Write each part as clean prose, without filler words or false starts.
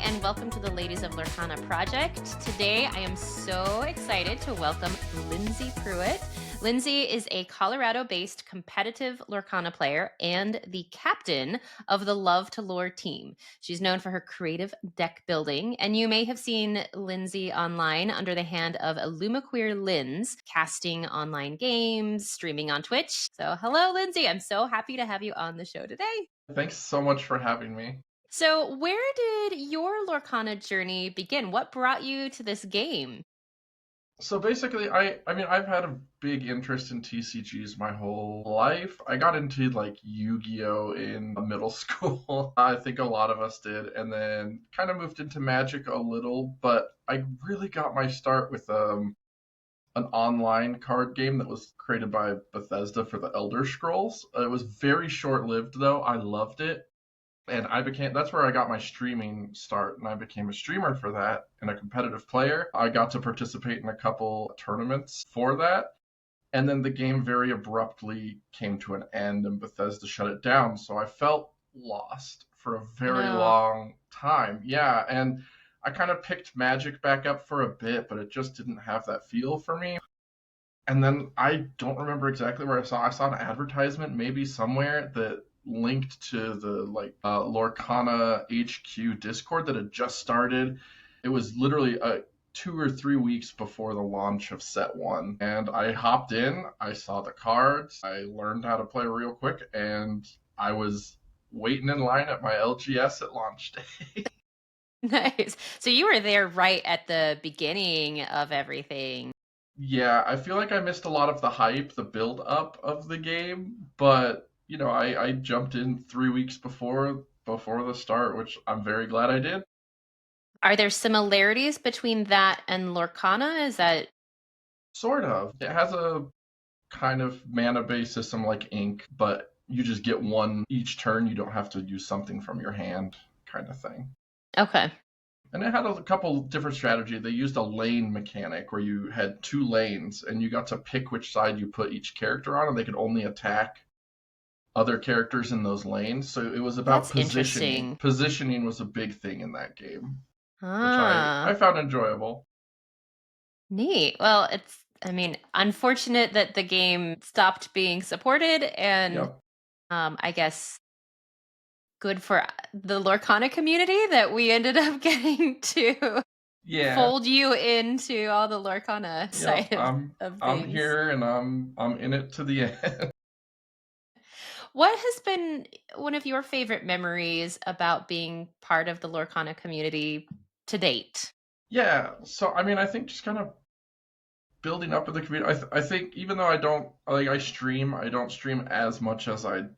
and welcome to the Ladies of Lorcana project. Today, I am so excited to welcome Lindsey Prueitt. Lindsey is a Colorado-based competitive Lorcana player and the captain of the Love to Lore team. She's known for her creative deck building, and you may have seen Lindsey online under the hand of Linz, casting online games, streaming on Twitch. So hello, Lindsey. I'm so happy to have you on the show today. Thanks so much for having me. So, where did your Lorcana journey begin? What brought you to this game? So basically, I've had a big interest in TCGs my whole life. I got into like Yu-Gi-Oh in middle school. I think a lot of us did, and then kind of moved into Magic a little, but I really got my start with an online card game that was created by Bethesda for the Elder Scrolls. It was very short-lived though. I loved it. And that's where I got my streaming start, and I became a streamer for that and a competitive player. I got to participate in a couple tournaments for that, and then the game very abruptly came to an end and Bethesda shut it down, so I felt lost for a very No. long time. Yeah, and I kind of picked Magic back up for a bit, but it just didn't have that feel for me. And then I don't remember exactly where I saw an advertisement maybe somewhere that linked to the Lorcana HQ Discord that had just started. It was literally 2 or 3 weeks before the launch of Set 1. And I hopped in, I saw the cards, I learned how to play real quick, and I was waiting in line at my LGS at launch day. Nice. So, you were there right at the beginning of everything. Yeah, I feel like I missed a lot of the hype, the build up of the game, but I jumped in 3 weeks before the start, which I'm very glad I did. Are there similarities between that and Lorcana? Is that Sort of. It has a kind of mana-based system like Ink, but you just get one each turn. You don't have to use something from your hand, kind of thing. okay? And it had a couple different strategy. They used a lane mechanic where you had 2 lanes, and you got to pick which side you put each character on, and they could only attack other characters in those lanes. So it was about That's positioning. interesting. Positioning was a big thing in that game, which I Ah, found enjoyable. neat. Well, unfortunate that the game stopped being supported, and Yep. I guess good for the Lorcana community that we ended up getting to Yeah. fold you into all the Lorcana Yep. side of I'm things. here and I'm in it to the end. What has been one of your favorite memories about being part of the Lorcana community to date? Yeah. So I think just kind of building up with the community. I think even though I don't stream as much as I'd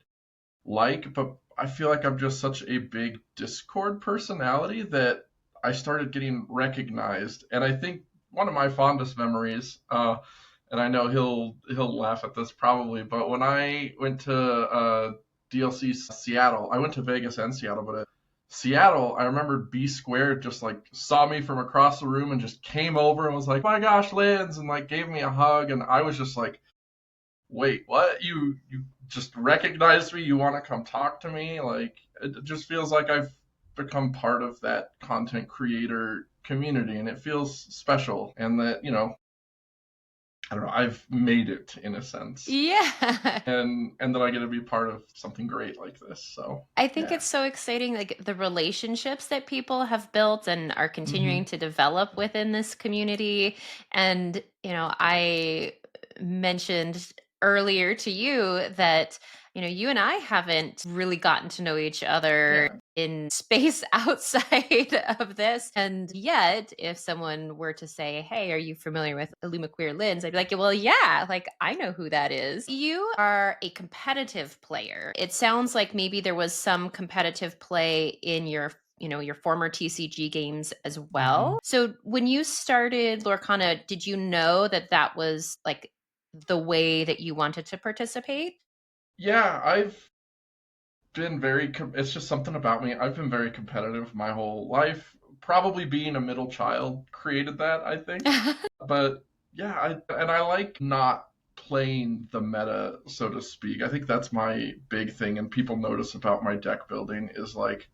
like, but I feel like I'm just such a big Discord personality that I started getting recognized. And I think one of my fondest memories, and I know he'll laugh at this probably, but when I went to DLC Seattle, I went to Vegas and Seattle, but at Seattle, I remember B Squared just like saw me from across the room and just came over and was like, "My gosh, Linz," and like gave me a hug, and I was just like, wait, what? You just recognized me? You want to come talk to me? Like it just feels like I've become part of that content creator community, and it feels special. And that I don't know, I've made it in a sense, Yeah. and that I get to be part of something great like this. So I think yeah. it's so exciting, like the relationships that people have built and are Hmm. continuing to develop within this community. And, I mentioned earlier to you that, you and I haven't really gotten to know each other Yeah. in space outside of this. And yet, if someone were to say, "Hey, are you familiar with Lindsey?" I'd be like, "Well, yeah, like I know who that is." You are a competitive player. It sounds like maybe there was some competitive play in your former TCG games as Hmm. well. So when you started Lorcana, did you know that that was like the way that you wanted to participate? Yeah, I've been it's just something about me. I've been very competitive my whole life. Probably being a middle child created that, I think. But yeah, I like not playing the meta, so to speak. I think that's my big thing, and people notice about my deck building is like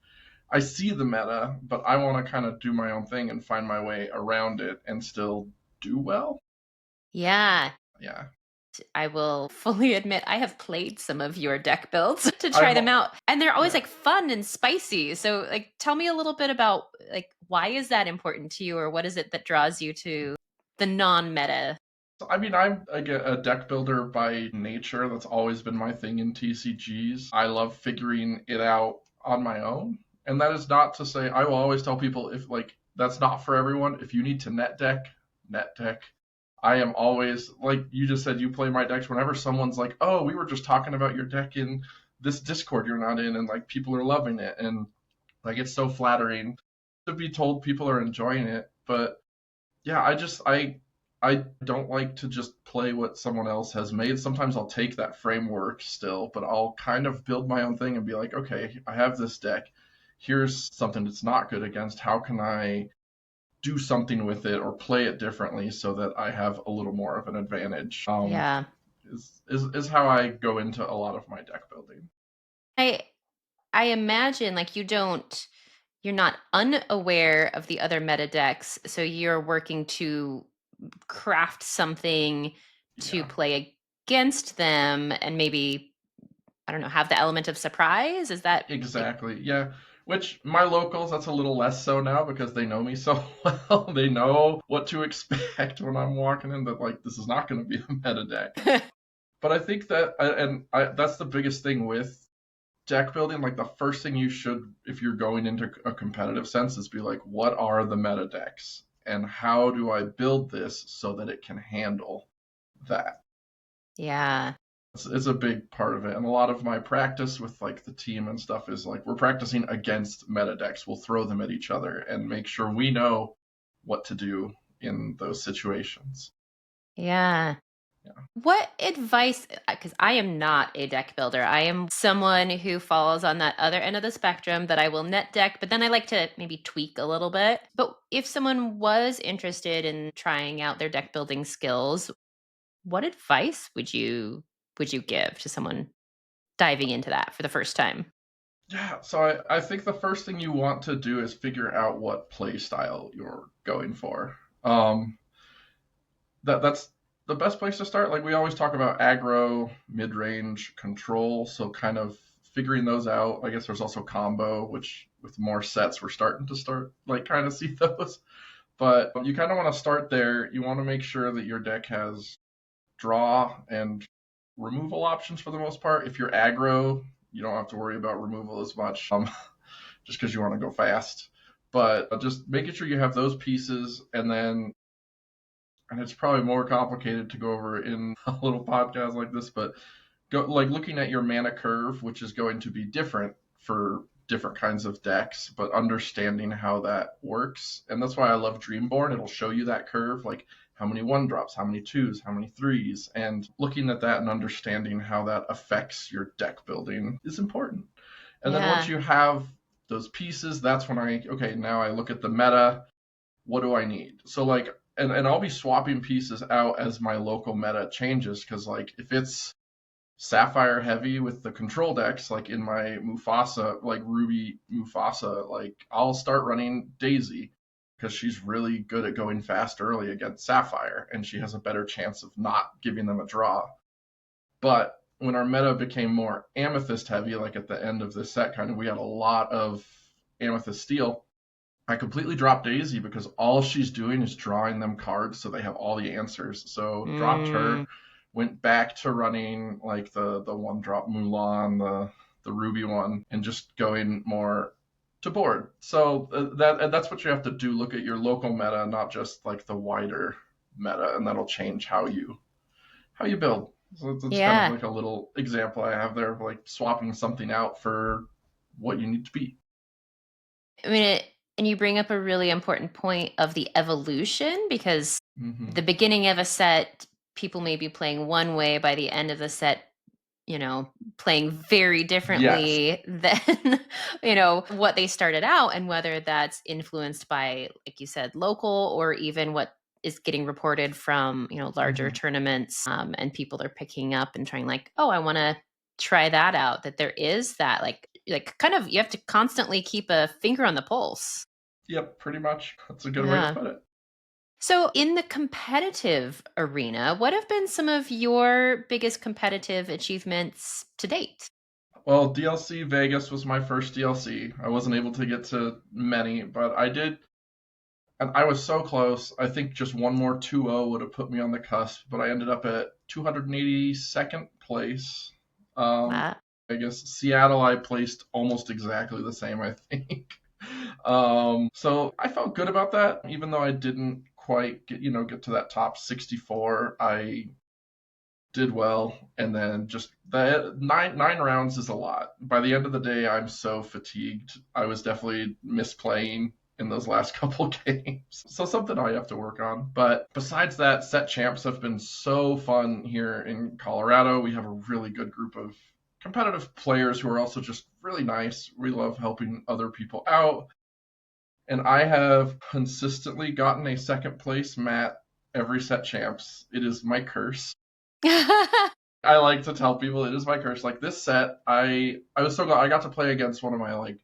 I see the meta, but I want to kind of do my own thing and find my way around it and still do well. Yeah. Yeah. I will fully admit I have played some of your deck builds to try I've them out. And they're always yeah. like fun and spicy. So like tell me a little bit about like why is that important to you or what is it that draws you to the non-meta? So, I mean, I'm a deck builder by nature. That's always been my thing in TCGs. I love figuring it out on my own. And that is not to say I will always tell people if like that's not for everyone. If you need to net deck. I am always like you just said you play my decks whenever someone's like, "Oh, we were just talking about your deck in this Discord you're not in," and like people are loving it, and like it's so flattering to be told people are enjoying it. But yeah, I don't like to just play what someone else has made. Sometimes I'll take that framework still, but I'll kind of build my own thing and be like, okay, I have this deck. Here's something that's not good against. How can I do something with it or play it differently so that I have a little more of an advantage? Yeah. Is how I go into a lot of my deck building. I I imagine like you're not unaware of the other meta decks, so you're working to craft something to Yeah. play against them and maybe I don't know, have the element of surprise? Is that like Exactly. Yeah. Which my locals, that's a little less so now because they know me so well. They know what to expect when I'm walking in that like this is not going to be a meta deck. But I think that that's the biggest thing with deck building. Like the first thing you should, if you're going into a competitive sense, is be like, what are the meta decks and how do I build this so that it can handle that? Yeah. It's a big part of it. And a lot of my practice with like the team and stuff is like we're practicing against meta decks. We'll throw them at each other and make sure we know what to do in those situations. Yeah. Yeah. What advice, because I am not a deck builder. I am someone who falls on that other end of the spectrum that I will net deck, but then I like to maybe tweak a little bit. But if someone was interested in trying out their deck building skills, what advice would you give to someone diving into that for the first time? Yeah, so I think the first thing you want to do is figure out what play style you're going for. That's the best place to start. Like we always talk about aggro, mid range, control. So kind of figuring those out. I guess there's also combo, which with more sets we're starting to start like kind of see those. But you kind of want to start there. You want to make sure that your deck has draw and removal options for the most part. If you're aggro, you don't have to worry about removal as much, just because you want to go fast. But just making sure you have those pieces, and then and it's probably more complicated to go over in a little podcast like this, but go like looking at your mana curve, which is going to be different for different kinds of decks, but understanding how that works. And that's why I love Dreamborn. It'll show you that curve, like how many one drops, how many twos, how many threes, and looking at that and understanding how that affects your deck building is important. And then once Yeah. you have those pieces, that's when okay, now I look at the meta. What do I need? So like and I'll be swapping pieces out as my local meta changes because like if it's Sapphire heavy with the control decks, like in my Mufasa, like Ruby Mufasa, like I'll start running Daisy because she's really good at going fast early against Sapphire, and she has a better chance of not giving them a draw. But when our meta became more Amethyst heavy, like at the end of this set, kind of we had a lot of Amethyst Steel. I completely dropped Daisy because all she's doing is drawing them cards so they have all the answers. So dropped her, Mm, went back to running like the one drop Mulan, the Ruby one, and just going more to board. So that's what you have to do. Look at your local meta, not just like the wider meta, and that'll change how you build. So it's kind of yeah. like a little example I have there of like swapping something out for what you need to be. I mean, and you bring up a really important point of the evolution because Hmm. the beginning of a set, people may be playing one way by the end of the set, playing very Yes. differently than, what they started out, and whether that's influenced by, like you said, local or even what is getting reported from, larger Hmm. tournaments, and people are picking up and trying like, oh, I want to try that out, that there is that like like kind of you have to constantly keep a finger on the pulse. Yep, pretty much. That's a good way to Yeah. put it. So, in the competitive arena, what have been some of your biggest competitive achievements to date? Well, DLC Vegas was my first DLC. I wasn't able to get to many, but I did, and I was so close. I think just one more 2-0 would have put me on the cusp, but I ended up at 282nd place. Um, Wow. I guess Seattle I placed almost exactly the same, I think. So I felt good about that, even though I didn't quite get to that top 64. I did well, and then just the nine rounds is a lot. By the end of the day, I'm so fatigued. I was definitely misplaying in those last couple games, so something I have to work on. But besides that, set champs have been so fun here in Colorado. We have a really good group of competitive players who are also just really nice. We love helping other people out, and I have consistently gotten a second place mat every set champs. It is my curse. I like to tell people it is my curse. Like this set, I was so glad I got to play against one of my like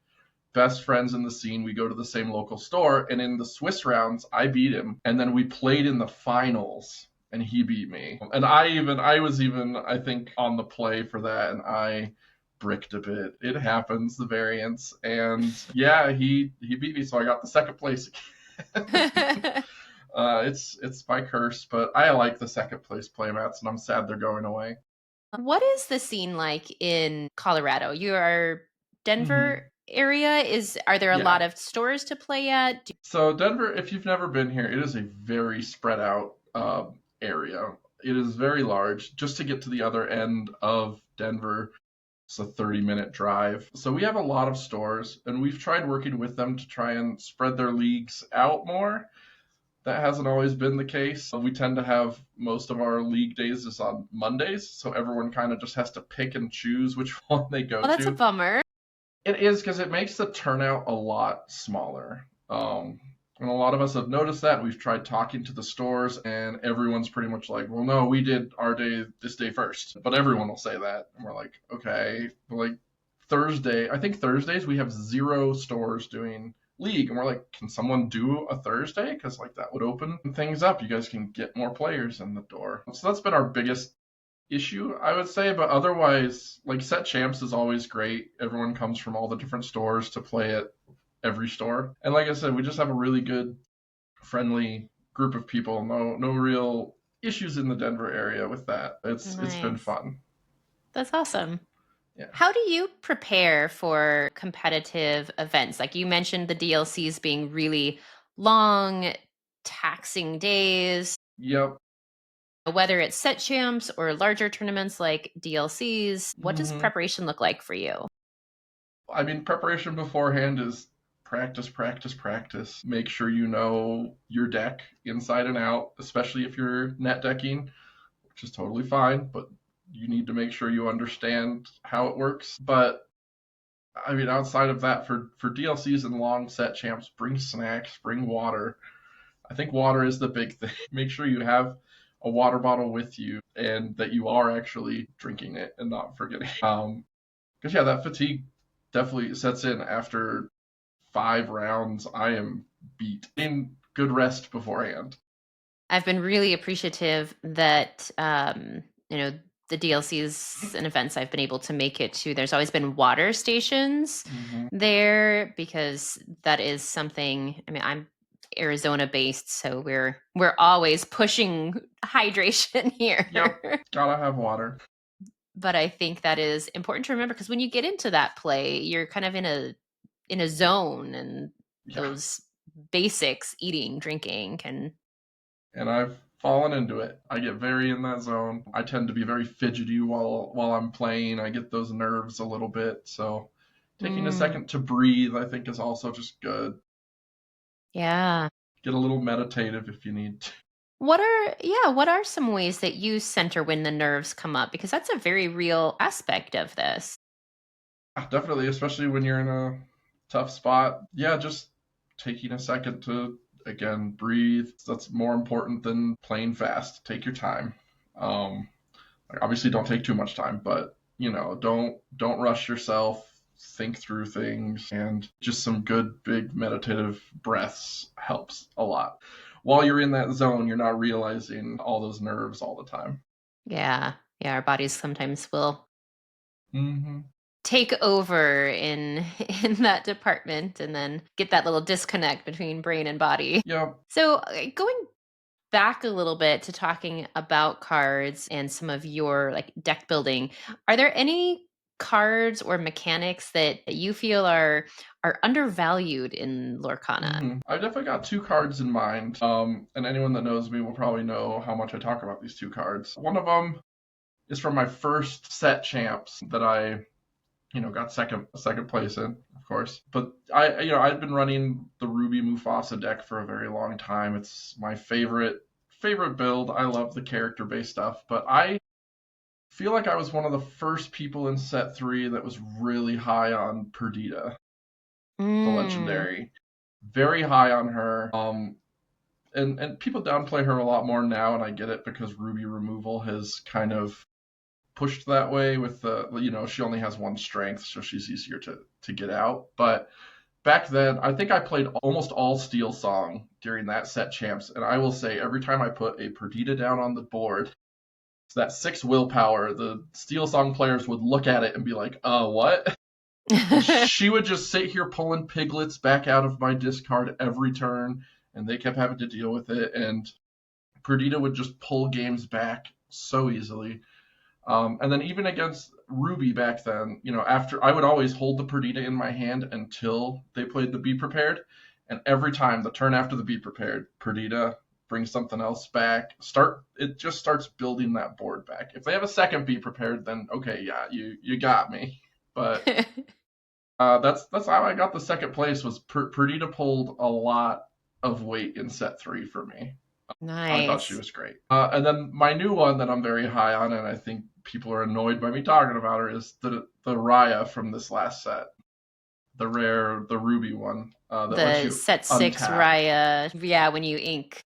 best friends in the scene. We go to the same local store, and in the Swiss rounds, I beat him, and then we played in the finals, and he beat me. And I was even I think on the play for that, and I bricked a bit. It happens, the variance, and yeah, he beat me, so I got the second place. It's my curse, but I like the second place playmats, and I'm sad they're going away. What is the scene like in Colorado? You are Denver Hmm. area. Is Are there a lot Yeah. of stores to play at? So Denver, if you've never been here, it is a very spread out area. It is very large. Just to get to the other end of Denver, it's a 30-minute drive. So we have a lot of stores, and we've tried working with them to try and spread their leagues out more. That hasn't always been the case. We tend to have most of our league days is on Mondays, so everyone kind of just has to pick and choose which one they go Oh, that's a to. bummer. It is because it makes the turnout a lot smaller. And a lot of us have noticed that. We've tried talking to the stores, and everyone's pretty much like, well, no, we did our day this day first. But everyone will say that. And we're like, okay. But like Thursday, I think Thursdays we have 0 stores doing league. And we're like, can someone do a Thursday? Because like that would open things up. You guys can get more players in the door. So that's been our biggest issue, I would say. But otherwise, like set champs is always great. Everyone comes from all the different stores to play at every store. And like I said, we just have a really good, friendly group of people. No real issues in the Denver area with that. It's been Nice. fun. That's awesome. Yeah. How do you prepare for competitive events? Like you mentioned the DLCs being really long, taxing days, Yep. whether it's set champs or larger tournaments like DLCs. What does Hmm. preparation look like for you? I mean, preparation beforehand is practice, practice, practice. Make sure you know your deck inside and out, especially if you're net decking, which is totally fine, but you need to make sure you understand how it works. But I mean, outside of that, for DLCs and long set champs, bring snacks, bring water. I think water is the big thing. Make sure you have a water bottle with you and that you are actually drinking it and not forgetting. Because yeah, that fatigue definitely sets in after 5 rounds. I am beat. In good rest beforehand. I've been really appreciative that the DLCs and events I've been able to make it to. There's always been water stations Hmm. there because that is something. I mean, I'm Arizona based, so we're always pushing hydration Yep, here. gotta have water. But I think that is important to remember because when you get into that play, you're kind of in a zone, and Yeah, those basics, eating, drinking, can. and I've fallen into it. I get very in that zone. I tend to be very fidgety while I'm playing. I get those nerves a little bit, so taking a Mm, second to breathe, I think, is also just good. yeah. Get a little meditative if you need to. What are some ways that you center when the nerves come up? Because that's a very real aspect of this. Definitely, especially when you're in a tough spot. Yeah, just taking a second to again breathe. That's more important than playing fast. Take your time. Um, obviously, don't take too much time, but don't rush yourself. think through things, and just some good big meditative breaths helps a lot. While you're in that zone, you're not realizing all those nerves all the time. Yeah. Yeah, our bodies sometimes will Hmm. take over in in that department and then get that little disconnect between brain and body. Yeah. So, going back a little bit to talking about cards and some of your like deck building, are there any cards or mechanics that you feel are undervalued in Lorcana? I've definitely got two cards in mind. And anyone that knows me will probably know how much I talk about these two cards. One of them is from my first set champs that I, got second place in, of course. But I've been running the Ruby Mufasa deck for a very long time. It's my favorite build. I love the character based stuff, but I feel like I was one of the first people in set three that was really high on Perdita, the Mm. legendary. Very high on her. And people downplay her a lot more now, and I get it because Ruby removal has kind of pushed that way with she only has one strength, so she's easier to get out. But back then, I think I played almost all Steel Song during that set champs, and I will say every time I put a Perdita down on the board, it's that 6 willpower, the Steel Song players would look at it and be like, what? And she would just sit here pulling piglets back out of my discard every turn, and they kept having to deal with it. And Perdita would just pull games back so easily. And then even against Ruby back then, after I would always hold the Perdita in my hand until they played the Be Prepared. And every time the turn after the Be Prepared, Perdita brings something else back. It just starts building that board back. If they have a second Be Prepared, then okay, yeah, you got me. But that's how I got the second place. Was Perdita pulled a lot of weight in set three for me. I thought she Nice. was great. And then my new one that I'm very high on, and I think people are annoyed by me talking about her, is the Raya from this last set, the ruby one that lets The you set 6 untap. Raya, yeah, when you ink.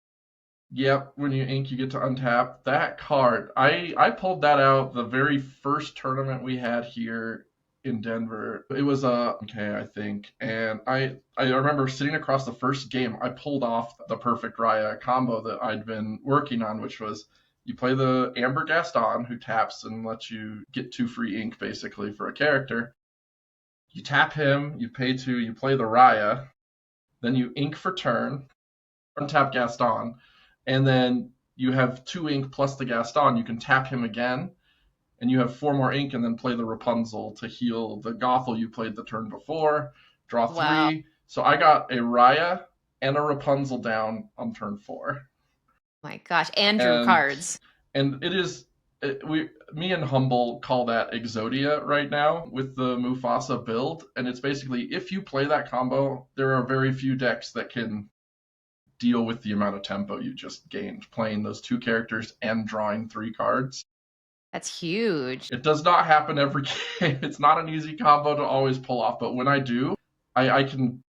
Yep, when you ink, you get to untap that card. I pulled that out the very first tournament we had here in Denver. It was okay, I think, and I remember sitting across the first game. I pulled off the perfect Raya combo that I'd been working on, which was you play the Amber Gaston, who taps and lets you get 2 free ink basically for a character. You tap him, you pay 2, you play the Raya, then you ink for turn, untap Gaston, and then you have 2 ink plus the Gaston. You can tap him again, and you have 4 more ink, and then play the Rapunzel to heal the Gothel you played the turn before. Draw Wow. 3. So I got a Raya and a Rapunzel down on turn 4, My gosh, Andrew and cards. it is me and Humble call that Exodia right now with the Mufasa build, and it's basically if you play that combo, there are very few decks that can deal with the amount of tempo you just gained playing those 2 characters and drawing 3 cards. That's huge. It does not happen every game. It's not an easy combo to always pull off, but when I do, I can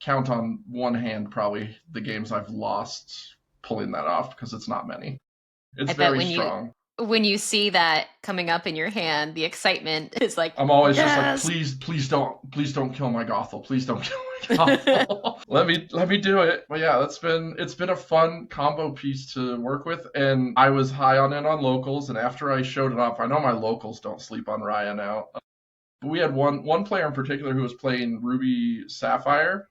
count on one hand probably the games I've lost pulling that off because it's not many. It's I bet very strong. when you see that coming up in your hand, the excitement is like, I'm always just like, yes. please don't kill my Gothel. Please don't kill my Gothel. let me do it. But yeah, it's been a fun combo piece to work with, and I was high on it on locals, and after I showed it off, I know my locals don't sleep on Raya now. But we had one player in particular who was playing Ruby Sapphire,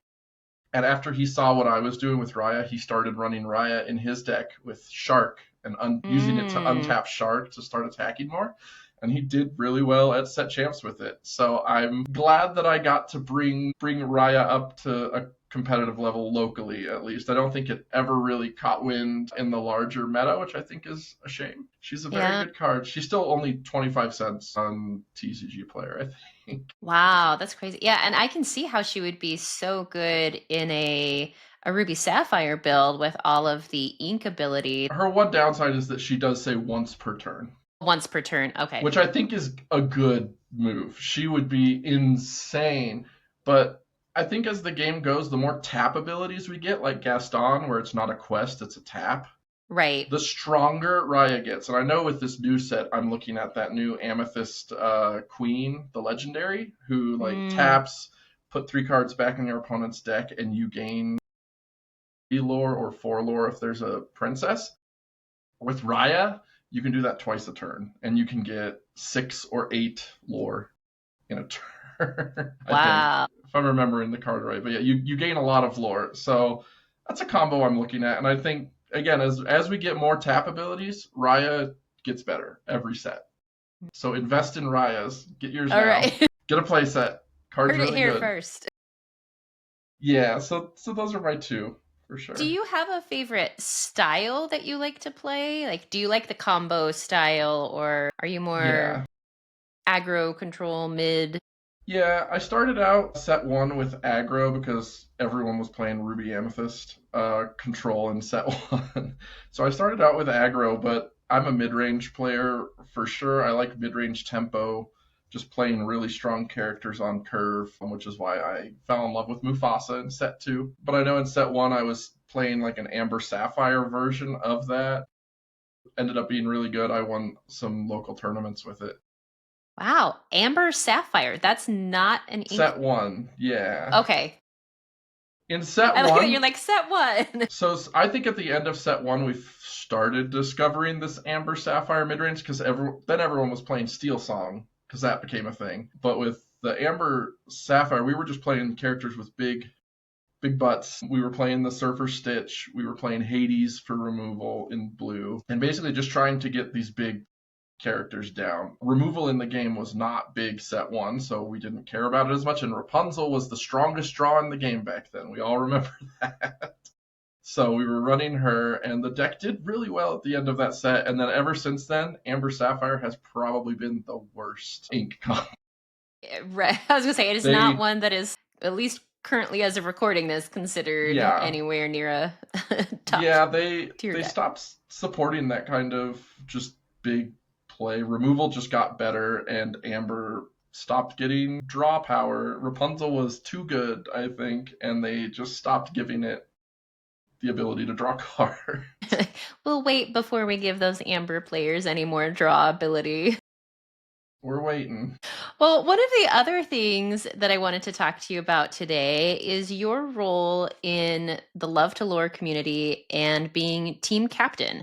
and after he saw what I was doing with Raya, he started running Raya in his deck with Shark and using it to Mm. untap Shark to start attacking more. And he did really well at set champs with it. So I'm glad that I got to bring Raya up to a competitive level locally, at least. I don't think it ever really caught wind in the larger meta, which I think is a shame. She's a very Yeah. good card. She's still only 25 cents on TCG Player, I think. Wow, that's crazy. Yeah, and I can see how she would be so good in a Ruby Sapphire build with all of the ink ability. Her one downside is that she does say once per turn, Once per turn. Okay. which I think is a good move. She would be insane, but I think as the game goes, the more tap abilities we get, like Gaston, where it's not a quest, it's a tap, Right. the stronger Raya gets. And I know with this new set, I'm looking at that new Amethyst Queen, the legendary, who like Mm. taps, put 3 cards back in your opponent's deck, and you gain 3 lore or 4 lore if there's a princess. With Raya, you can do that twice a turn, and you can get 6 or 8 lore in a turn. I think, Wow. if I'm remembering the card right. But yeah, you gain a lot of lore, so that's a combo I'm looking at. And I think again, as we get more tap abilities, Raya gets better every set. So invest in Rayas. Get yours All now. right. Get a playset. Card's Heard it really here good. first. Yeah, so those are my two for Do sure. you have a favorite style that you like to play? Like, do you like the combo style, or are you more Yeah. aggro control mid? Yeah, I started out set one with aggro because everyone was playing Ruby Amethyst control in set one. So I started out with aggro, but I'm a mid-range player for sure. I like mid-range tempo, just playing really strong characters on curve, which is why I fell in love with Mufasa in set two. But I know in set one I was playing like an Amber Sapphire version of that. Ended up being really good. I won some local tournaments with it. Wow, Amber Sapphire. That's not an ink. Set one, yeah. Okay. In set I like that you're one, like set one. so I think at the end of set one, we started discovering this Amber Sapphire midrange because then everyone was playing Steel Song because that became a thing. But with the Amber Sapphire, we were just playing characters with big butts. We were playing the Surfer Stitch. We were playing Hades for removal in blue, and basically just trying to get these big characters down. Removal in the game was not big set one, so we didn't care about it as much. And Rapunzel was the strongest draw in the game back then. We all remember that. So we were running her, and the deck did really well at the end of that set. And then ever since then, Amber Sapphire has probably been the worst ink comp. Right. I was gonna say it is not They, one that is, at least currently as of recording this, considered yeah, anywhere near a top yeah, they tier they deck. stopped supporting that kind of just big play. Removal just got better, and Amber stopped getting draw power. Rapunzel was too good, I think, and they just stopped giving it the ability to draw cards. We'll wait before we give those Amber players any more draw ability. We're waiting. Well, one of the other things that I wanted to talk to you about today is your role in the Love to Lore community and being team captain.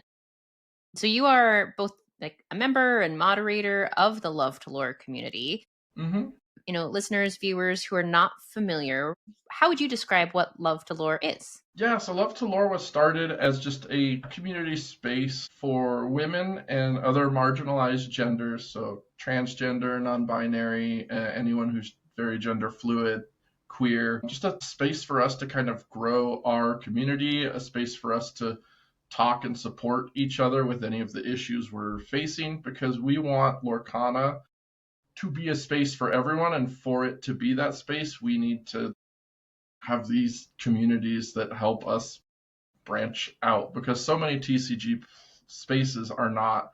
So you are both like a member and moderator of the Love to Lore community. Hmm. Listeners, viewers who are not familiar, how would you describe what Love to Lore is? Yeah, so Love to Lore was started as just a community space for women and other marginalized genders, so transgender, non binary, anyone who's very gender fluid, queer. Just a space for us to kind of grow our community, a space for us to talk and support each other with any of the issues we're facing, because we want Lorcana to be a space for everyone. And for it to be that space, we need to have these communities that help us branch out because so many TCG spaces are not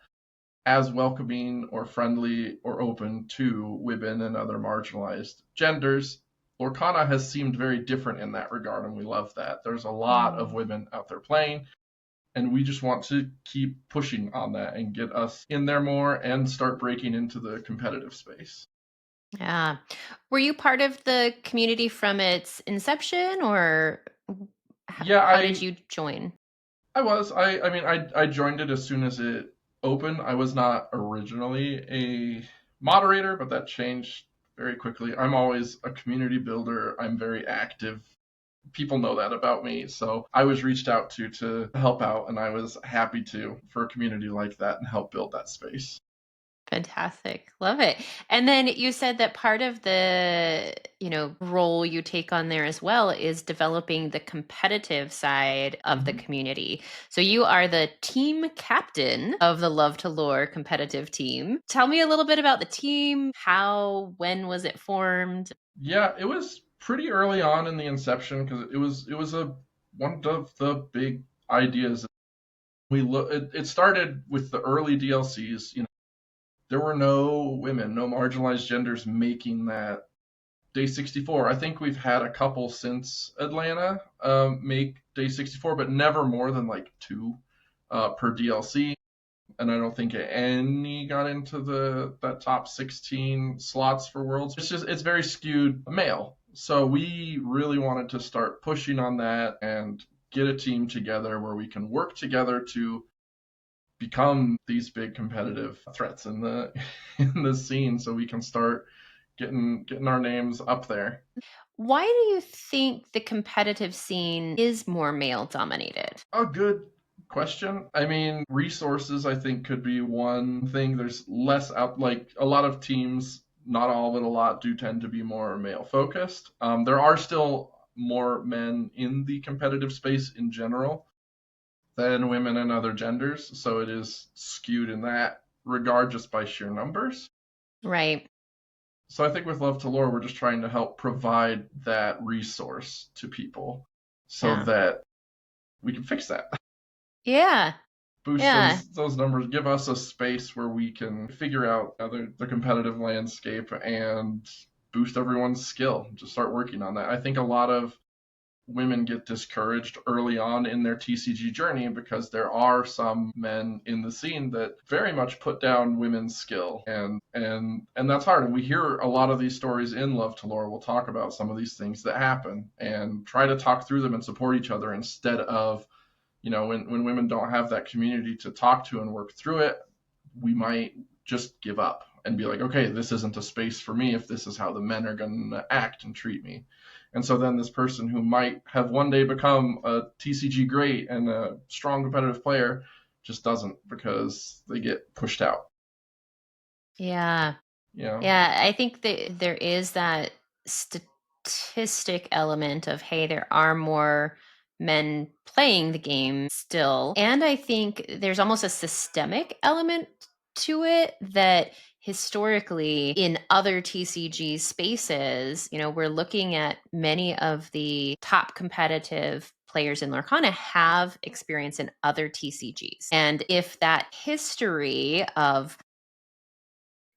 as welcoming or friendly or open to women and other marginalized genders. Lorcana has seemed very different in that regard, and we love that. There's a lot of Mm. women out there playing, and we just want to keep pushing on that and get us in there more and start breaking into the competitive space. Yeah. Were you part of the community from its inception, or Yeah, how did you join? I was. I mean, I joined it as soon as it opened. I was not originally a moderator, but that changed very quickly. I'm always a community builder. I'm very active. People know that about me. So I was reached out to help out, and I was happy to for a community like that and help build that space. Fantastic. Love it. And then you said that part of the, role you take on there as well is developing the competitive side of the Mhm. community. So you are the team captain of the Love to Lore competitive team. Tell me a little bit about the team. When was it formed? Yeah, it was pretty early on in the inception because it was a one of the big ideas. It started with the early DLCs. There were no women, no marginalized genders making that Day 64. I think we've had a couple since Atlanta make Day 64, but never more than like two. per DLC, and I don't think any got into the that top 16 slots for Worlds. It's very skewed male. So we really wanted to start pushing on that and get a team together where we can work together to become these big competitive threats in the in the scene, so we can start getting our names up there. Why do you think the competitive scene is more male dominated? A good question. I mean, resources I think could be one thing. There's less out, like a lot of teams, not all but a lot, do tend to be more male focused. There are still more men in the competitive space in general than women and other genders, so it is skewed in that regard just by sheer numbers. Right. So I think with Love to Lore, we're just trying to help provide that resource to people so Yeah. that we can fix that. Yeah. Boost Yeah. those numbers, give us a space where we can figure out the competitive landscape and boost everyone's skill. Just start working on that. I think a lot of women get discouraged early on in their TCG journey because there are some men in the scene that very much put down women's skill, and that's hard. And we hear a lot of these stories in Love to Lore. We'll talk about some of these things that happen and try to talk through them and support each other instead of, when women don't have that community to talk to and work through it, we might just give up and be like, okay, this isn't a space for me if this is how the men are going to act and treat me. And so then this person who might have one day become a TCG great and a strong competitive player just doesn't because they get pushed out. Yeah. You know? Yeah, I think that there is that statistic element of, hey, there are more men playing the game still. And I think there's almost a systemic element to it that historically in other TCG spaces, we're looking at many of the top competitive players in Lorcana have experience in other TCGs. And if that history of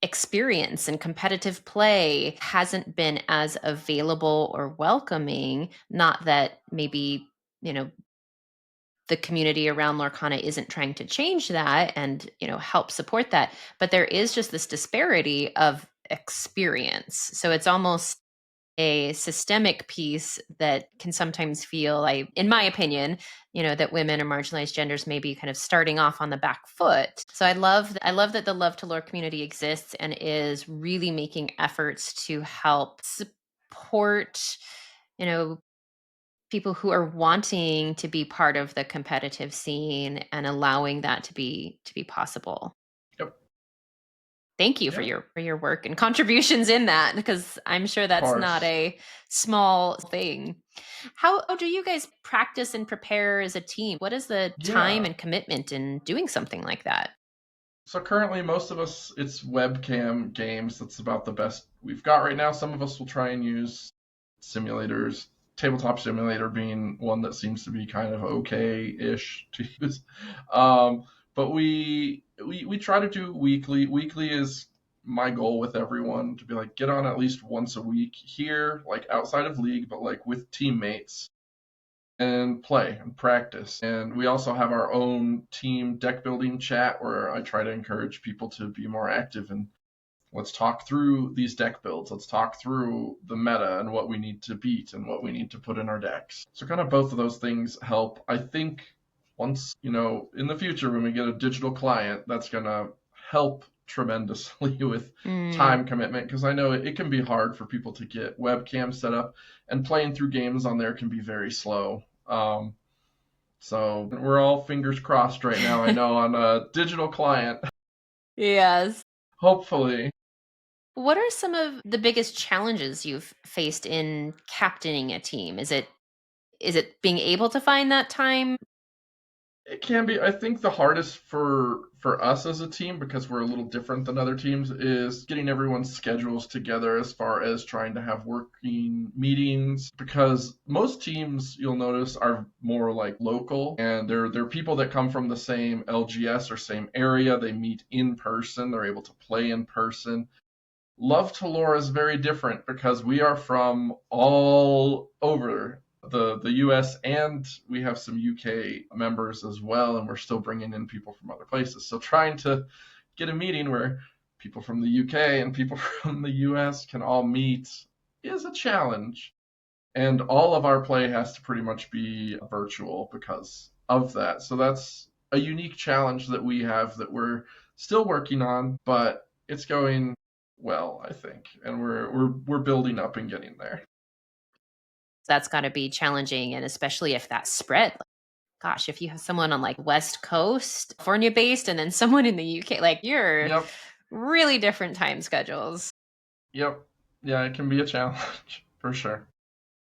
experience and competitive play hasn't been as available or welcoming, not that maybe, you know, the community around Lorcana isn't trying to change that and, help support that, but there is just this disparity of experience. So it's almost a systemic piece that can sometimes feel, in my opinion, that women or marginalized genders may be kind of starting off on the back foot. So I love that the Love to Lore community exists and is really making efforts to help support, you know people who are wanting to be part of the competitive scene and allowing that to be possible. Yep. Thank you for Yeah. your work and contributions in that, because I'm sure Of that's not course. a small thing. How do you guys practice and prepare as a team? What is the time Yeah. and commitment in doing something like that? So currently, most of us, it's webcam games. That's about the best we've got right now. Some of us will try and use simulators, Tabletop Simulator being one that seems to be kind of okay-ish to use. Um, but we try to do weekly. Weekly is my goal with everyone to be like, get on at least once a week here, like outside of league, but like with teammates and play and practice. And we also have our own team deck building chat where I try to encourage people to be more active and let's talk through these deck builds. Let's talk through the meta and what we need to beat and what we need to put in our decks. So kind of both of those things help. I think once, in the future when we get a digital client, that's going to help tremendously with Mm, time commitment because I know it can be hard for people to get webcams set up and playing through games on there can be very slow. So we're all fingers crossed right now. I know on a digital client, yes. hopefully. What are some of the biggest challenges you've faced in captaining a team? Is it being able to find that time? It can be. I think the hardest for us as a team, because we're a little different than other teams, is getting everyone's schedules together as far as trying to have working meetings. Because most teams, you'll notice, are more like local, and they're people that come from the same LGS or same area. They meet in person. They're able to play in person. Love to Lore is very different because we are from all over the US, and we have some UK members as well, and we're still bringing in people from other places. So trying to get a meeting where people from the UK and people from the US can all meet is a challenge. And all of our play has to pretty much be virtual because of that. So that's a unique challenge that we have that we're still working on, but it's going well, I think, and we're building up and getting there. That's got to be challenging, and especially if that spread. Gosh, if you have someone on like West Coast, California based, and then someone in the UK, like you're Yep, really different time schedules. yep, yeah, it can be a challenge for sure.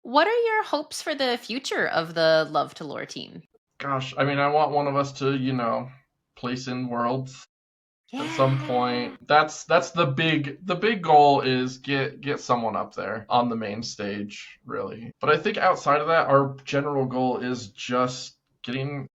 What are your hopes for the future of the Love to Lore team? Gosh, I mean, I want one of us to, place in worlds at some Yeah. point. That's the big goal is get someone up there on the main stage, really. But I think outside of that, our general goal is just getting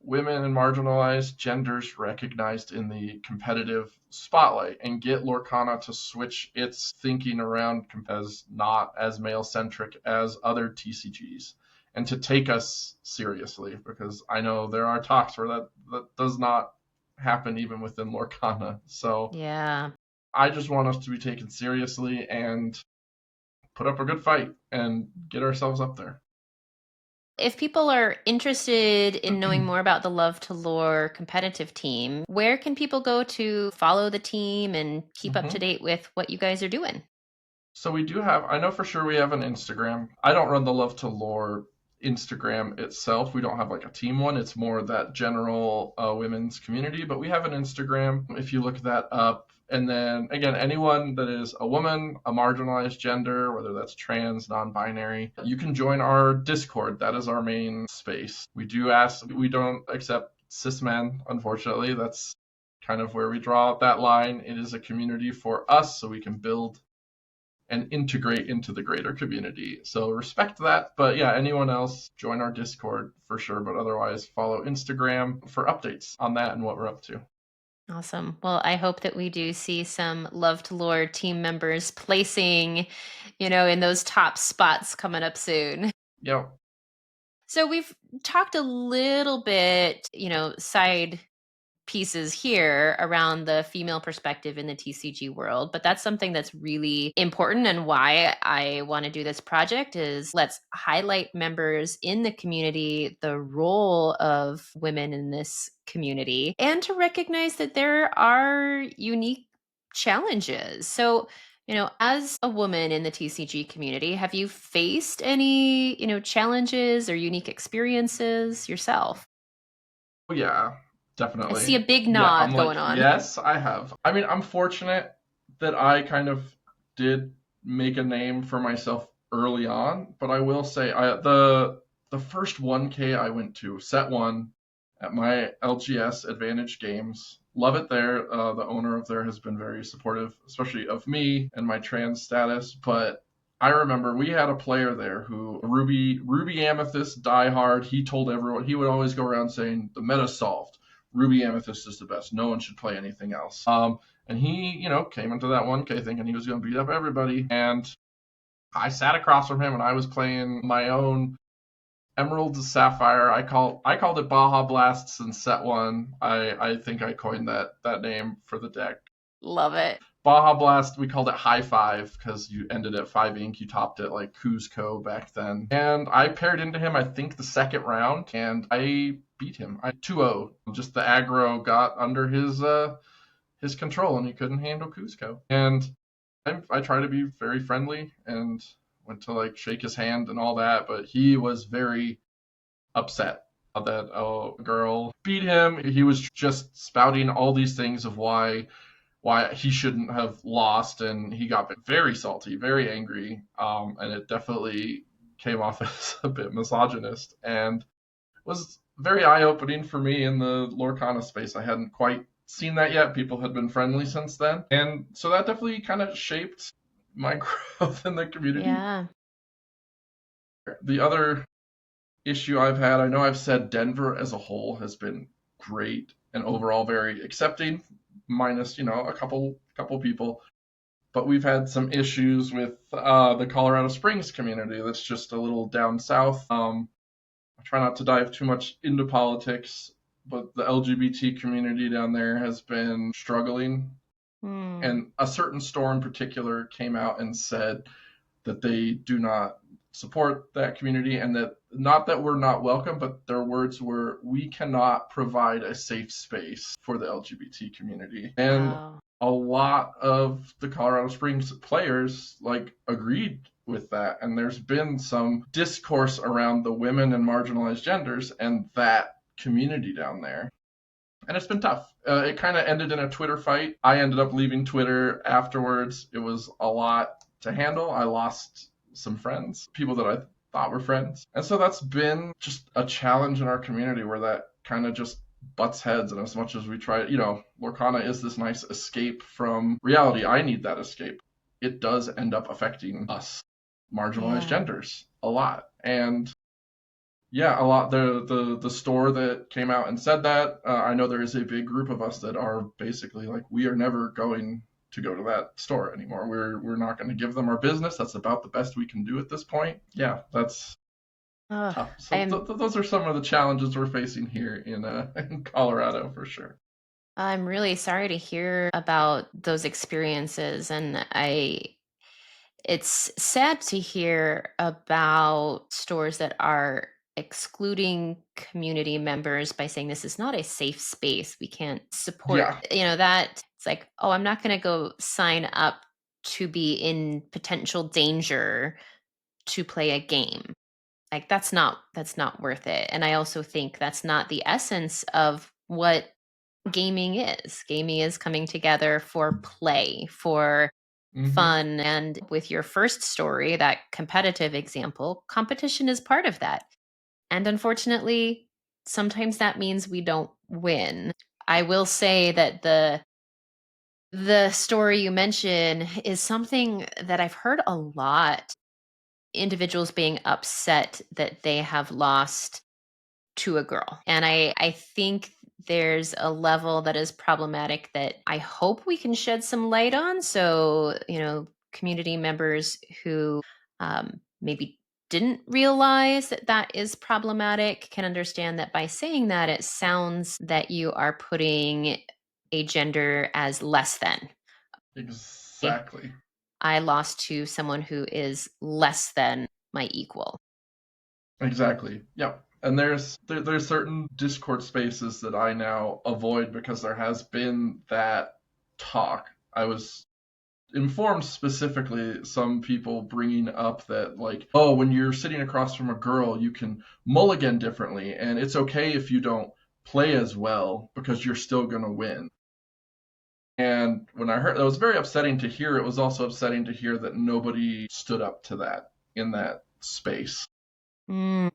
women and marginalized genders recognized in the competitive spotlight and get Lorcana to switch its thinking around as not as male centric as other TCGs and to take us seriously because I know there are talks where that does not happen even within Lorcana. So Yeah. I just want us to be taken seriously and put up a good fight and get ourselves up there. If people are interested in knowing more about the Love to Lore competitive team, where can people go to follow the team and keep up to hmm date with what you guys are doing? So we do have, I know for sure we have an Instagram. I don't run the Love to Lore Instagram itself. We don't have like a team one. It's more that general women's community, but we have an Instagram if you look that up. And then again, anyone that is a woman, a marginalized gender, whether that's trans, non binary, you can join our Discord. That is our main space. We don't accept cis men, unfortunately. That's kind of where we draw that line. It is a community for us so we can build and integrate into the greater community. So respect that. But yeah, anyone else, join our Discord for sure. But otherwise, follow Instagram for updates on that and what we're up to. Awesome. Well, I hope that we do see some Love to Lore team members placing, in those top spots coming up soon. Yep. So we've talked a little bit, side pieces here around the female perspective in the TCG world, but that's something that's really important, and why I want to do this project is let's highlight members in the community, the role of women in this community, and to recognize that there are unique challenges. So, as a woman in the TCG community, have you faced any, challenges or unique experiences yourself? Oh, yeah, I see definitely. a big Yeah, I'm nod like, going on. yes, I have. I mean, I'm fortunate that I kind of did make a name for myself early on, but I will say the first 1K I went to, set one at my LGS Advantage Games. Love it there. The owner of there has been very supportive, especially of me and my trans status. But I remember we had a player there who Ruby Amethyst diehard. He told everyone he would always go around saying the meta's solved. Ruby Amethyst is the best. No one should play anything else. And he, came into that 1K thinking he was going to beat up everybody. And I sat across from him and I was playing my own Emerald Sapphire. I called it Baja Blast since set one. I think I coined that name for the deck. Love it. Baja Blast, we called it High Five because you ended at 5 ink. You topped it like Cuzco back then. And I paired into him, I think, the second round, and I beat him. I 2-0. Just the aggro got under his control, and he couldn't handle Cuzco. And I try to be very friendly and went to like shake his hand and all that, but he was very upset that a girl beat him. He was just spouting all these things of why he shouldn't have lost, and he got very salty, very angry, and it definitely came off as a bit misogynist and was very eye-opening for me in the Lorcana space. I hadn't quite seen that yet. People had been friendly since then, and so that definitely kind of shaped my growth in the community. Yeah. The other issue I've had, I know I've said Denver as a whole has been great and overall very accepting, minus a couple people. but we've had some issues with the Colorado Springs community that's just a little down south. I try not to dive too much into politics, but the LGBT community down there has been struggling. Hmm. And a certain store in particular came out and said that they do not support that community, and that not that we're not welcome, but their words were, we cannot provide a safe space for the LGBT community. And Wow. a lot of the Colorado Springs players like agreed with that, and there's been some discourse around the women and marginalized genders and that community down there, and it's been tough. It kind of ended in a Twitter fight. I ended up leaving Twitter afterwards. It was a lot to handle. I lost some friends, people that I thought were friends. And so that's been just a challenge in our community where that kind of just butts heads. And as much as we try, Lorcana is this nice escape from reality. I need that escape. It does end up affecting us, marginalized Yeah. genders, a lot. And yeah, a lot. The store that came out and said that, I know there is a big group of us that are basically like, we are never going to go to that store anymore. We're not going to give them our business. That's about the best we can do at this point. Yeah, that's Oh, tough. So I'm those are some of the challenges we're facing here in in Colorado for sure. I'm really sorry to hear about those experiences, and I it's sad to hear about stores that are excluding community members by saying this is not a safe space. We can't support, Yeah, that it's like, oh, I'm not going to go sign up to be in potential danger to play a game. Like that's not worth it. And I also think that's not the essence of what gaming is. Gaming is coming together for play, for hmm, fun. And with your first story, that competitive example, competition is part of that. And unfortunately, sometimes that means we don't win. I will say that the story you mention is something that I've heard a lot. Individuals being upset that they have lost to a girl. And I think there's a level that is problematic that I hope we can shed some light on. So, community members who maybe didn't realize that that is problematic can understand that by saying that, it sounds that you are putting a gender as less than. Okay, exactly. I lost to someone who is less than my equal. Exactly. Yep. And there's certain Discord spaces that I now avoid because there has been that talk. I was informed specifically some people bringing up that, like, oh, when you're sitting across from a girl, you can mulligan differently, and it's okay if you don't play as well because you're still gonna win. And when I heard that, was very upsetting to hear. It was also upsetting to hear that nobody stood up to that in that space Mm,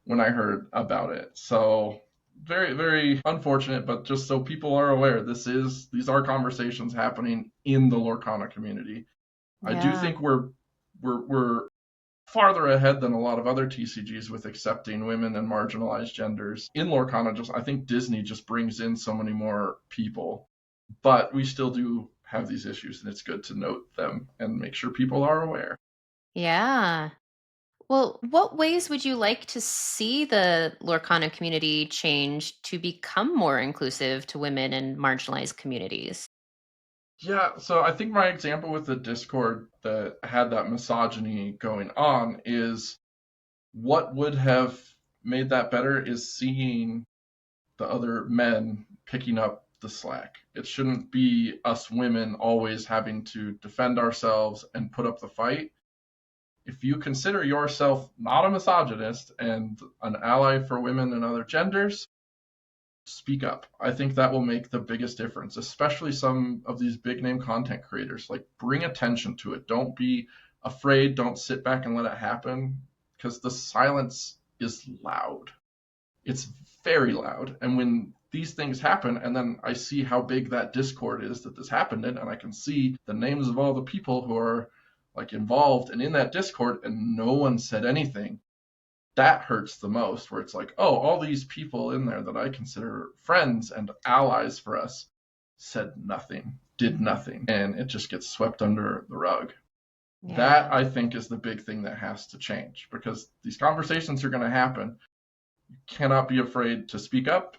when I heard about it. So very, very unfortunate, but just so people are aware, these are conversations happening in the Lorcana community. I do yeah. think we're farther ahead than a lot of other TCGs with accepting women and marginalized genders. In Lorcana, just I think Disney just brings in so many more people, but we still do have these issues, and it's good to note them and make sure people are aware. Yeah. Well, what ways would you like to see the Lorcana community change to become more inclusive to women and marginalized communities? Yeah, so I think my example with the Discord that had that misogyny going on is what would have made that better is seeing the other men picking up the slack. It shouldn't be us women always having to defend ourselves and put up the fight. If you consider yourself not a misogynist and an ally for women and other genders, speak up. I think that will make the biggest difference, especially some of these big name content creators. Like, bring attention to it. Don't be afraid. Don't sit back and let it happen because the silence is loud. It's very loud. And when these things happen, and then I see how big that Discord is that this happened in, and I can see the names of all the people who are like involved and in that Discord, and no one said anything, that hurts the most, where it's like, oh, all these people in there that I consider friends and allies for us said nothing, did nothing, and it just gets swept under the rug. That Yeah. I think is the big thing that has to change because these conversations are going to happen. You cannot be afraid to speak up.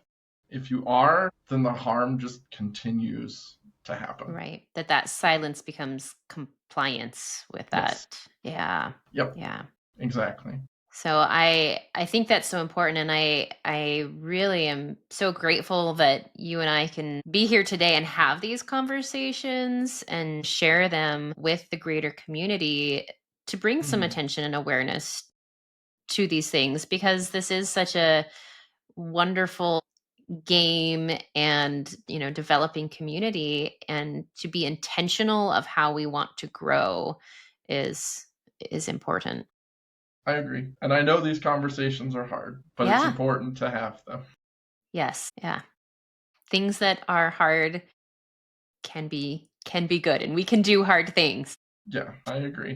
If you are, then the harm just continues to happen. Right. That silence becomes compliance with Yes. that. Yeah. Yep. Yeah. Exactly. So I think that's so important, and I really am so grateful that you and I can be here today and have these conversations and share them with the greater community to bring some Mhm. attention and awareness to these things, because this is such a wonderful game and, developing community, and to be intentional of how we want to grow is is important. I agree. And I know these conversations are hard, but it's Yeah. important to have them. Yes. Yeah. Things that are hard can be good, and we can do hard things. Yeah, I agree.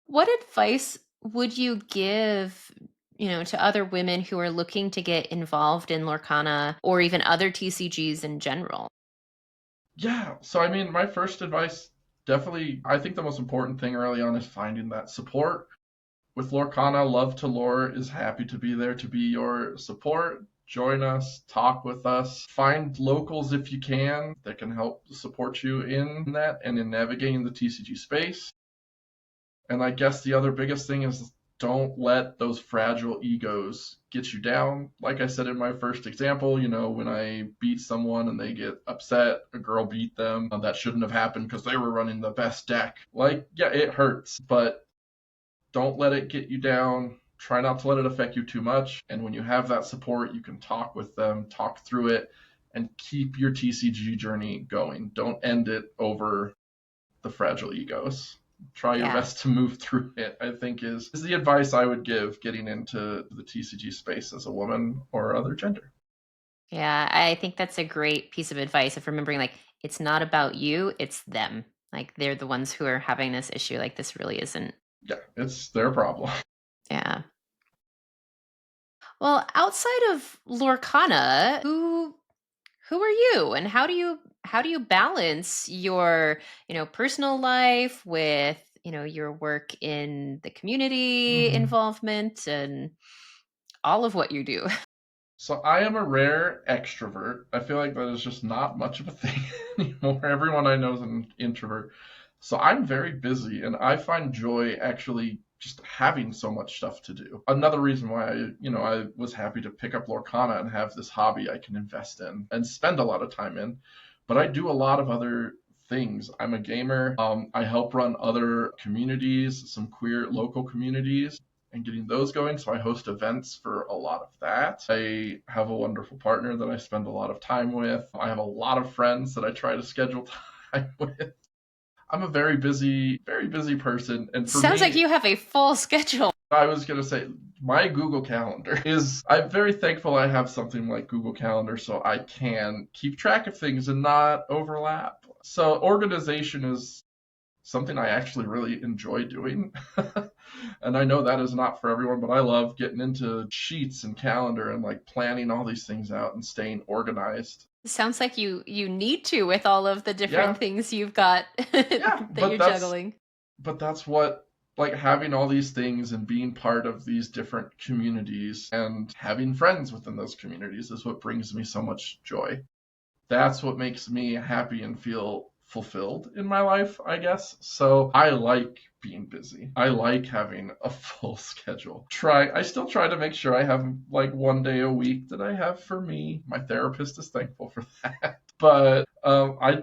What advice would you give, to other women who are looking to get involved in Lorcana or even other TCGs in general? Yeah. So, I mean, my first advice definitely, I think the most important thing early on is finding that support. With Lorcana, Love to Lore is happy to be there to be your support. Join us, talk with us, find locals if you can that can help support you in that and in navigating the TCG space. And I guess the other biggest thing is don't let those fragile egos get you down. Like I said in my first example, when I beat someone and they get upset, a girl beat them, that shouldn't have happened because they were running the best deck. Like, yeah, it hurts, but don't let it get you down. Try not to let it affect you too much. And when you have that support, you can talk with them, talk through it, and keep your TCG journey going. Don't end it over the fragile egos. Try your Yeah. best to move through it, I think is the advice I would give getting into the TCG space as a woman or other gender. Yeah, I think that's a great piece of advice, of remembering, like, it's not about you, it's them. Like, they're the ones who are having this issue. Like, this really isn't. Yeah, it's their problem. Yeah. Well, outside of Lorcana, who are you, and how do you balance your, personal life with, your work in the community Mhm. involvement and all of what you do? So I am a rare extrovert. I feel like that is just not much of a thing anymore. Everyone I know is an introvert. So I'm very busy and I find joy actually just having so much stuff to do. Another reason why I was happy to pick up Lorcana and have this hobby I can invest in and spend a lot of time in. But I do a lot of other things. I'm a gamer. I help run other communities, some queer local communities and getting those going. So I host events for a lot of that. I have a wonderful partner that I spend a lot of time with. I have a lot of friends that I try to schedule time with. I'm a very busy person. And for Sounds like me, you have a full schedule. I was going to say, my Google Calendar is, I'm very thankful I have something like Google Calendar so I can keep track of things and not overlap. So organization is something I actually really enjoy doing. And I know that is not for everyone, but I love getting into sheets and calendar and like planning all these things out and staying organized. Sounds like you need to, with all of the different Yeah, things you've got yeah, that you're juggling. but that's what like having all these things and being part of these different communities and having friends within those communities is what brings me so much joy. That's what makes me happy and feel fulfilled in my life, I guess. So I like being busy. I like having a full schedule. I still try to make sure I have like one day a week that I have for me. My therapist is thankful for that. But I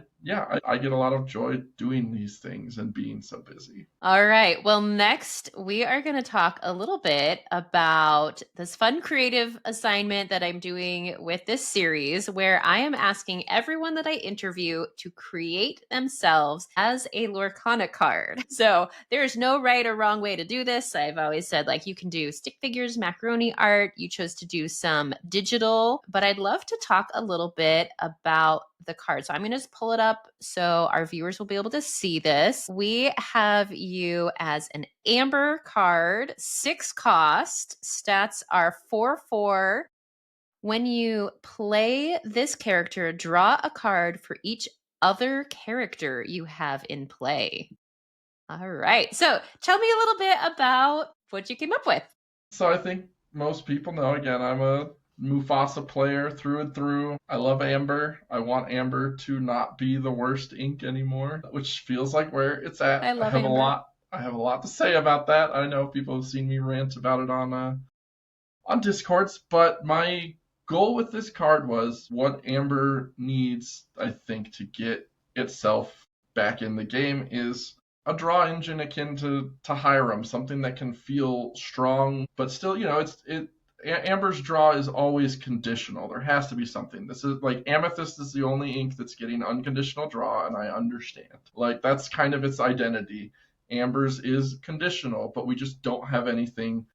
get a lot of joy doing these things and being so busy. All right. Well, next we are going to talk a little bit about this fun creative assignment that I'm doing with this series, where I am asking everyone that I interview to create themselves as a Lorcana card. So there's no right or wrong way to do this. I've always said, like, you can do stick figures, macaroni art. You chose to do some digital, but I'd love to talk a little bit about the card. So I'm going to just pull it up so our viewers will be able to see this. We have you as an amber card, 6 cost. Stats are 4/4. When you play this character, draw a card for each other character you have in play. All right. So tell me a little bit about what you came up with. So I think most people know, again, I'm a Mufasa player through and through. I love Amber. I want Amber to not be the worst ink anymore, which feels like where it's at. I love Amber. I have a lot to say about that. I know people have seen me rant about it on Discords, but my goal with this card was what Amber needs, I think, to get itself back in the game is a draw engine akin to Hiram, something that can feel strong, but still, Amber's draw is always conditional. There has to be something. This is like Amethyst is the only ink that's getting unconditional draw, and I understand. Like that's kind of its identity. Amber's is conditional, but we just don't have anything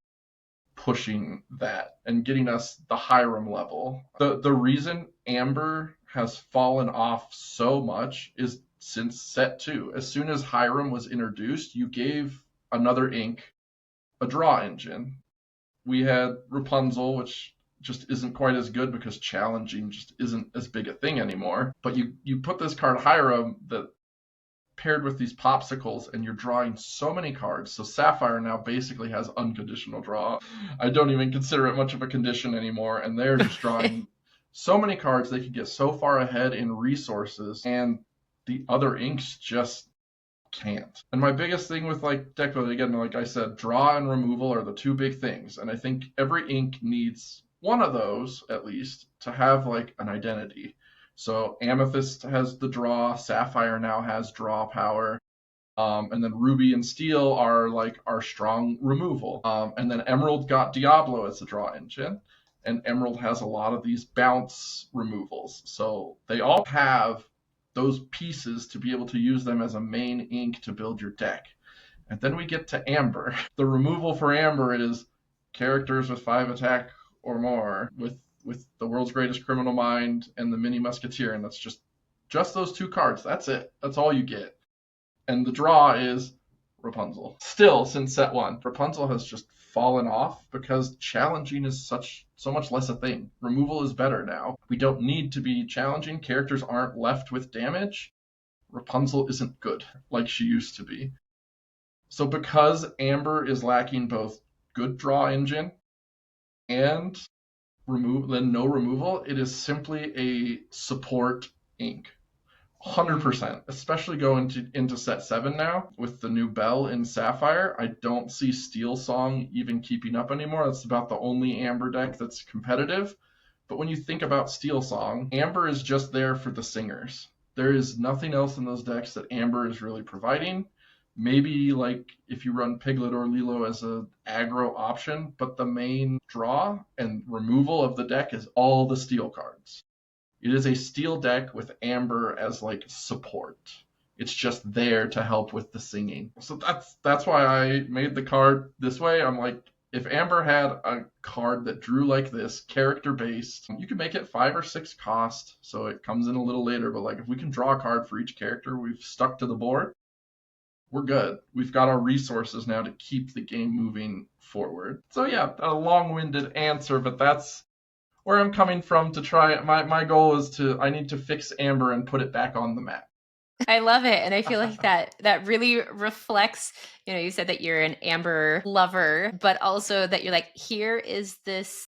pushing that and getting us the Hiram level. The reason Amber has fallen off so much is since set 2. As soon as Hiram was introduced, you gave another ink a draw engine. We had Rapunzel, which just isn't quite as good because challenging just isn't as big a thing anymore. But you put this card Hiram that paired with these popsicles and you're drawing so many cards. So Sapphire now basically has unconditional draw. I don't even consider it much of a condition anymore, and they're just drawing so many cards. They could get so far ahead in resources, and the other inks just can't. And my biggest thing with like deck building, again, like I said, draw and removal are the two big things, and I think every ink needs one of those at least to have like an identity. So Amethyst has the draw, Sapphire now has draw power, and then Ruby and Steel are like our strong removal. And then Emerald got Diablo as a draw engine, and Emerald has a lot of these bounce removals. So they all have those pieces to be able to use them as a main ink to build your deck. And then we get to Amber. The removal for Amber is characters with 5 attack or more with the world's greatest criminal mind and the mini musketeer, and that's just those 2 cards. That's it. That's all you get. And the draw is Rapunzel. Still, since set 1, Rapunzel has just fallen off because challenging is so much less a thing. Removal is better now. We don't need to be challenging. Characters aren't left with damage. Rapunzel isn't good like she used to be. So because Amber is lacking both good draw engine and no removal, it is simply a support ink. 100%, especially going into set 7 now with the new Belle in Sapphire. I don't see Steel Song even keeping up anymore. That's about the only Amber deck that's competitive. But when you think about Steel Song, Amber is just there for the singers. There is nothing else in those decks that Amber is really providing. Maybe like if you run Piglet or Lilo as a aggro option, but the main draw and removal of the deck is all the steel cards. It is a steel deck with Amber as like support. It's just there to help with the singing. So that's why I made the card this way. I'm like, if Amber had a card that drew like this, character based, you could make it 5 or 6 cost, so it comes in a little later. But like if we can draw a card for each character we've stuck to the board, we're good. We've got our resources now to keep the game moving forward. So yeah, a long-winded answer, but that's where I'm coming from to try. My goal is I need to fix Amber and put it back on the map. I love it. And I feel like that really reflects, you said that you're an Amber lover, but also that you're like, here is this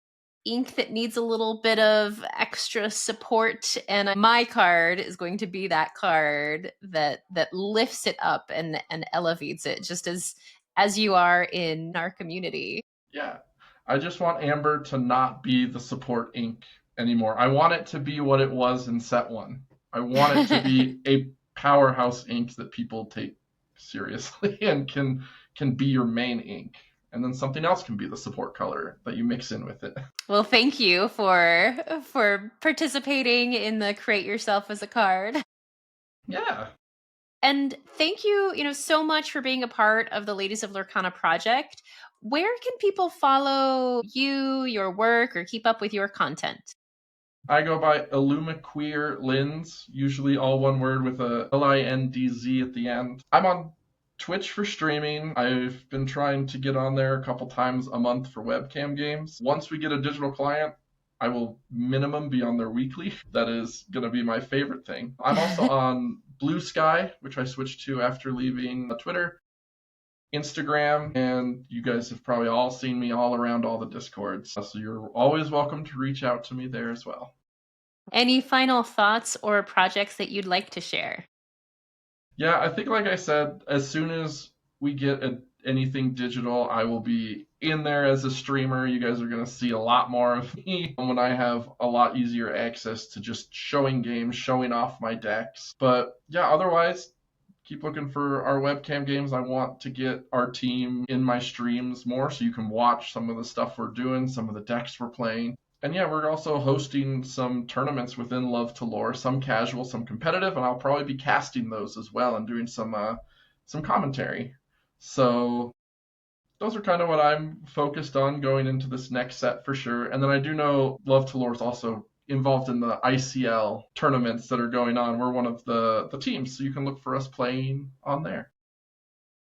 ink that needs a little bit of extra support, and my card is going to be that card that lifts it up and elevates it, just as you are in our community. Yeah, I just want Amber to not be the support ink anymore. I want it to be what it was in set 1. I want it to be a powerhouse ink that people take seriously and can be your main ink. And then something else can be the support color that you mix in with it. Well, thank you for participating in the create yourself as a card. Yeah. And thank you, so much for being a part of the Ladies of Lorcana project. Where can people follow you, your work, or keep up with your content? I go by Illumaqueer Linz, usually all one word with a Lindz at the end. I'm on Twitch for streaming. I've been trying to get on there a couple times a month for webcam games. Once we get a digital client, I will minimum be on their weekly. That is going to be my favorite thing. I'm also on Blue Sky, which I switched to after leaving Twitter, Instagram, and you guys have probably all seen me all around all the Discords. So you're always welcome to reach out to me there as well. Any final thoughts or projects that you'd like to share? Yeah, I think, like I said, as soon as we get anything digital, I will be in there as a streamer. You guys are going to see a lot more of me when I have a lot easier access to just showing games, showing off my decks. But yeah, otherwise, keep looking for our webcam games. I want to get our team in my streams more so you can watch some of the stuff we're doing, some of the decks we're playing. And yeah, we're also hosting some tournaments within Love to Lore, some casual, some competitive, and I'll probably be casting those as well and doing some commentary. So those are kind of what I'm focused on going into this next set for sure. And then I do know Love to Lore is also involved in the ICL tournaments that are going on. We're one of the teams, so you can look for us playing on there.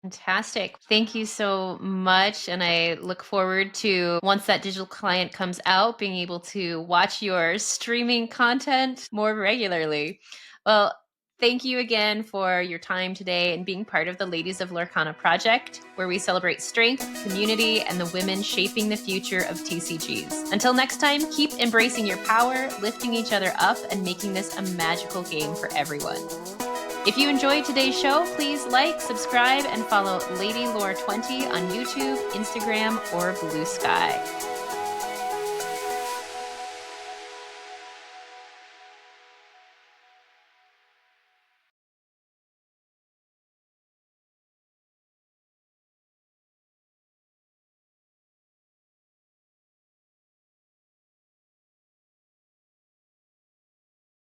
Fantastic. Thank you so much. And I look forward to, once that digital client comes out, being able to watch your streaming content more regularly. Well, thank you again for your time today and being part of the Ladies of Lorcana project, where we celebrate strength, community, and the women shaping the future of TCGs. Until next time, keep embracing your power, lifting each other up, and making this a magical game for everyone. If you enjoyed today's show, please like, subscribe, and follow Lady Lore 20 on YouTube, Instagram, or Blue Sky.